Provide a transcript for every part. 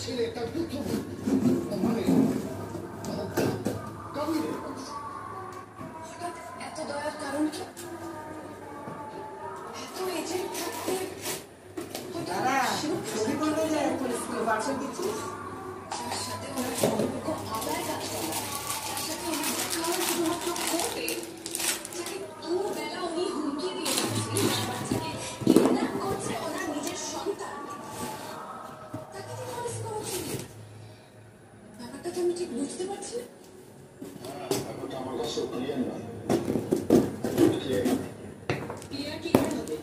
ছেলেটা প্রথম মানে কবিরের হঠাৎ এত দয়ার কারণ কি? এত এজেন্ট থাকতে ছবি করতে যায় বাচ্চা দিচ্ছিস তার সাথে ওনার সম্পর্ক আবার কাজ করা, তার সাথে ওনার দেখা হওয়ার শুধুমাত্র করবে যাকে পুরো বেলা উনি হুমকি দিয়ে যাচ্ছেন বাচ্চাকে কিডন্যাপ করছে ওনার নিজের সন্তান, তাকে দিয়ে পুলিশ করা উচিত। ব্যাপারটা তো আমি ঠিক বুঝতে পারছি না। ব্যাপারটা আমার কাছে ক্লিয়ার নয়। ক্লিয়ার কি করে হবে?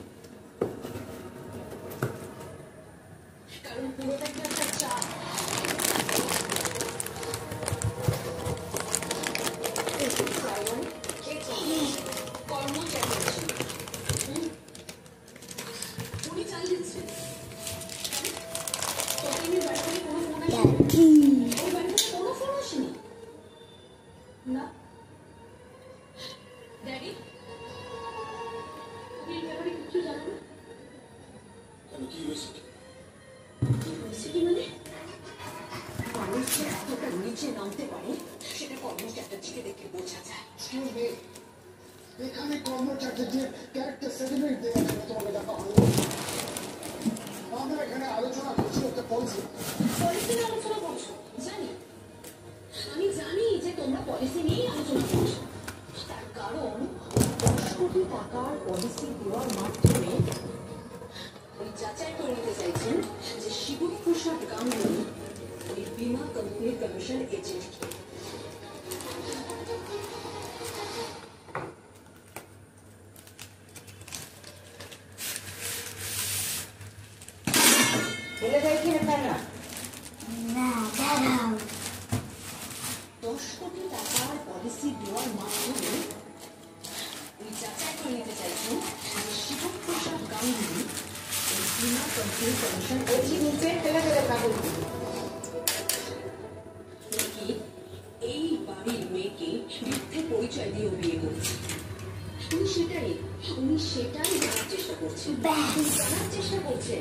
কারণ পুরোটা কি একটা চাপ। উনি চাল দিচ্ছেন ওই বাড়িতে কোনো ফোন আসেনি, ওই বাড়িতে কোনো ফোন আসেনি না। ড্যাডি তুমি এই ব্যাপারে কিছু জানো না? কি হয়েছে? কি হয়েছে কি মানে? মানুষ যে এতটা নিচে নামতে পারে সেটা কর্মচারীকে দেখে বোঝা যায়। এখানে কর্মচারীদের ক্যারেক্টার সার্টিফিকেট দেওয়া ছিল, তোমাকে দেখা হলো। আমরা এখানে আলোচনা করছি একটা পলিসি। পলিসি নিয়ে আলোচনা করছো? জানি, আমি জানি যে তোমরা পলিসি নিয়েই আলোচনা করছো। তার কারণ 10 কোটি টাকার পলিসি দেওয়ার মাধ্যমে উনি যাচাই করে নিতে চাইছেন যে শিবপ্রসাদ গাঙ্গুলি ওই বীমা কোম্পানির কমিশন এজেন্ট কি। ফেলে দেয় কি না না 10 কোটি টাকার পলিসি দেওয়ার মাধ্যমে উনি যাচাই করে নিতে চাইছেন যে শিবপ্রসাদ গাঙ্গুলি ওই বীমা কোম্পানির কমিশন বলছি নিচে ফেলে দেবে কাগজ নাকি এই বাড়ির মেয়েকে মিথ্যে পরিচয় দিয়ে বিয়ে করেছে। উনি সেটাই জানার চেষ্টা করছেন। জানার চেষ্টা করছেন